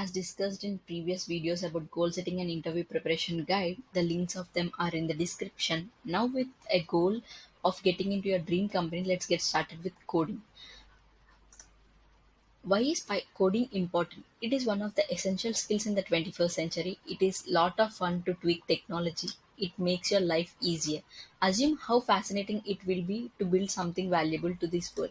As discussed in previous videos about goal setting and interview preparation guide, the links of them are in the description. Now, with a goal of getting into your dream company, let's get started with coding. Why is coding important? It is one of the essential skills in the 21st century. It is lot of fun to tweak technology. It makes your life easier. Assume how fascinating it will be to build something valuable to this world.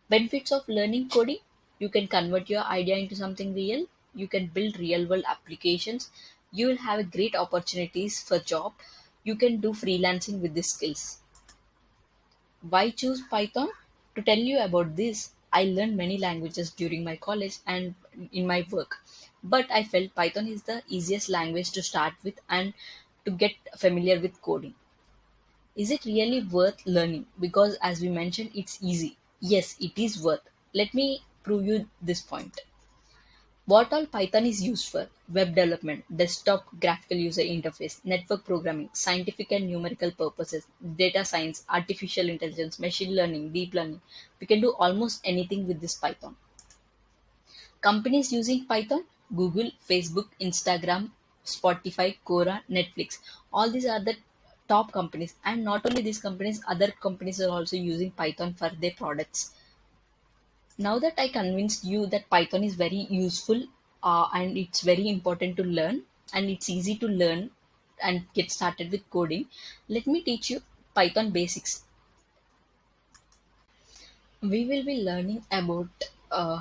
Benefits of learning coding: you can convert your idea into something real, you can build real world applications, you will have great opportunities for job, you can do freelancing with these skills. Why choose Python? To tell you about this, I learned many languages during my college and in my work. But I felt Python is the easiest language to start with and to get familiar with coding. Is it really worth learning? Because as we mentioned, it's easy. Yes, it is worth. Let me prove you this point. What all Python is used for: web development, desktop graphical user interface, network programming, scientific and numerical purposes, data science, artificial intelligence, machine learning, deep learning. We can do almost anything with this Python. Companies using Python: Google, Facebook, Instagram, Spotify, Quora, Netflix. All these are the top companies. And not only these companies, other companies are also using Python for their products. Now that I convinced you that Python is very useful and it's very important to learn and it's easy to learn and get started with coding, let me teach you Python basics. We will be learning about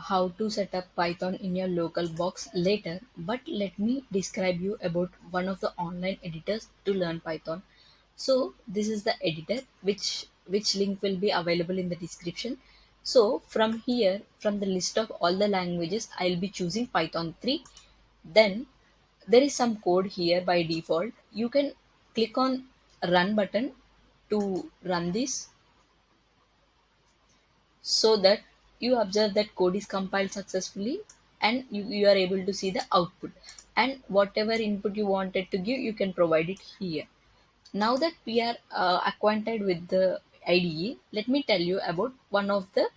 how to set up Python in your local box later, but let me describe you about one of the online editors to learn Python. So this is the editor, which link will be available in the description. So from here, from the list of all the languages, I'll be choosing Python 3. Then there is some code here by default. You can click on run button to run this, so that you observe that code is compiled successfully and you are able to see the output, and whatever input you wanted to give, you can provide it here. Now that we are acquainted with the IDE, let me tell you about one of the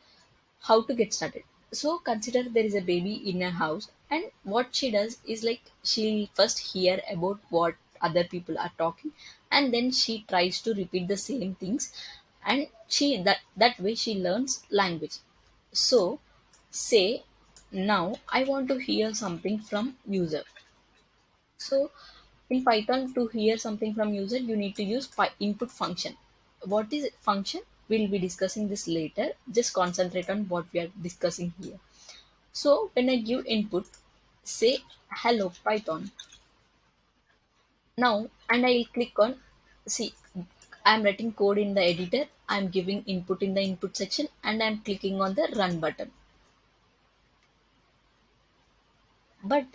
how to get started. So consider there is a baby in a house, and what she does is like she first hear about what other people are talking, and then she tries to repeat the same things, and that way she learns language. So say now I want to hear something from user. So in Python, to hear something from user, you need to use input function. What is function? We'll be discussing this later. Just concentrate on what we are discussing here. So when I give input, say hello Python. Now, and I'll click on, see, I'm writing code in the editor. I'm giving input in the input section, and I'm clicking on the run button. But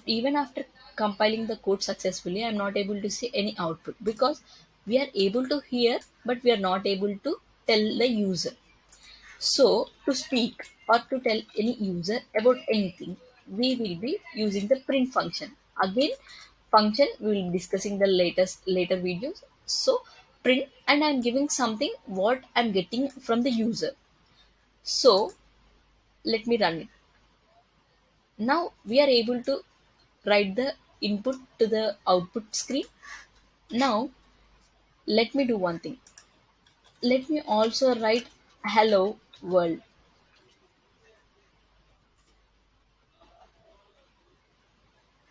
even after compiling the code successfully, I'm not able to see any output because we are able to hear, but we are not able to tell the user. So, to speak or to tell any user about anything, we will be using the print function. Again, function we will be discussing the later videos. So, print, and I'm giving something what I'm getting from the user. So, let me run it. Now we are able to write the input to the output screen. Now let me do one thing. Let me also write hello world.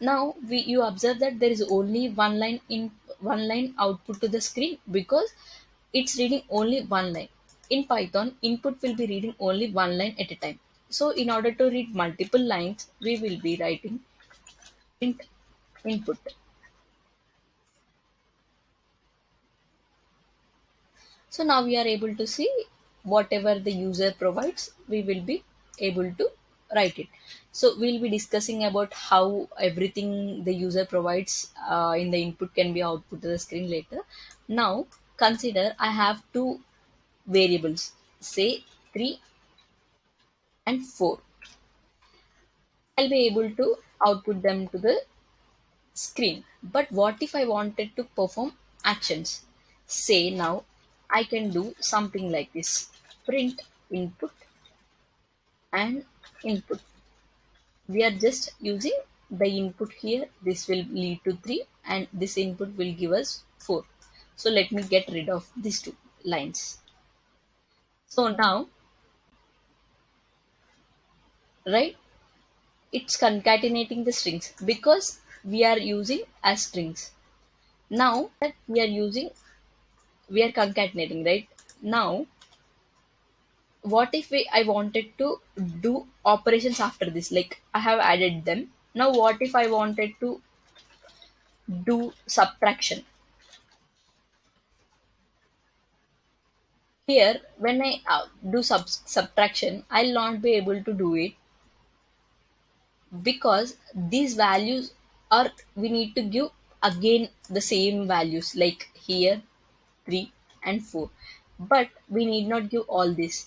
Now you observe that there is only one line output to the screen because it's reading only one line. In Python, input will be reading only one line at a time. So in order to read multiple lines, we will be writing int input. So now we are able to see whatever the user provides, we will be able to write it. So we'll be discussing about how everything the user provides in the input can be output to the screen later. Now consider I have two variables, say 3 and 4. I'll be able to output them to the screen. But what if I wanted to perform actions? Say now I can do something like this: print input and input. We are just using the input here. This will lead to 3 and this input will give us 4. So let me get rid of these two lines. So now, right, it's concatenating the strings because we are using as strings. Now that we are concatenating, right? Now, what if I wanted to do operations after this? Like I have added them. Now, what if I wanted to do subtraction? Here, when I do subtraction, I'll not be able to do it because these values are, we need to give again the same values like here 3 and 4. But we need not give all this.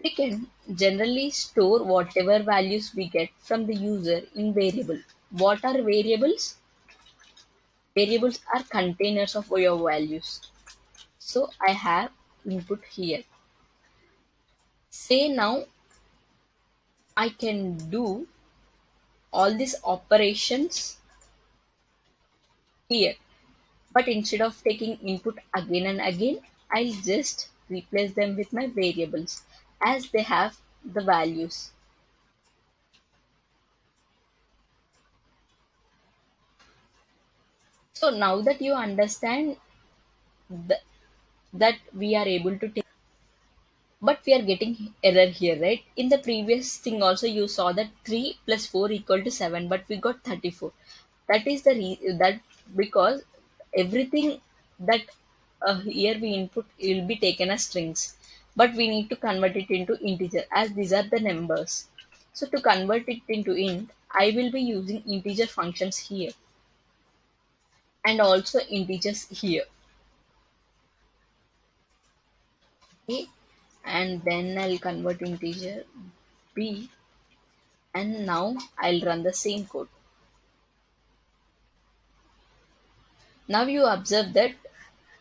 We can generally store whatever values we get from the user in variable. What are variables? Variables are containers of your values. So I have input here. Say now I can do all these operations here. But instead of taking input again and again, I'll just replace them with my variables as they have the values. So now that you understand th- that we are able to take, but we are getting error here, right? In the previous thing also you saw that 3 plus 4 equal to 7, but we got 34. That is the that because everything that here we input will be taken as strings, but we need to convert it into integer as these are the numbers. So to convert it into int, I will be using integer functions here and also integers here. Okay, and then I'll convert integer b, and now I'll run the same code. Now you observe that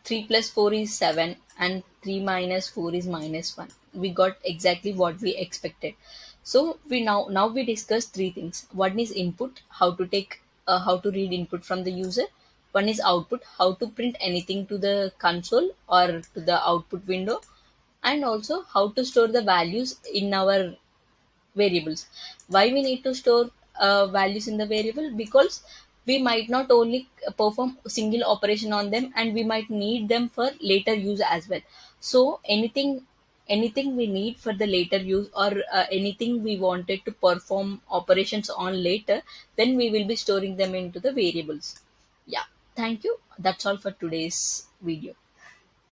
3 plus 4 is 7 and 3 minus 4 is minus 1. We got exactly what we expected. So now we discussed three things. One is input, how to read input from the user. One is output, how to print anything to the console or to the output window, and also how to store the values in our variables. Why we need to store values in the variable? Because we might not only perform single operation on them, and we might need them for later use as well. So anything we need for the later use, or anything we wanted to perform operations on later, then we will be storing them into the variables. Yeah, thank you. That's all for today's video.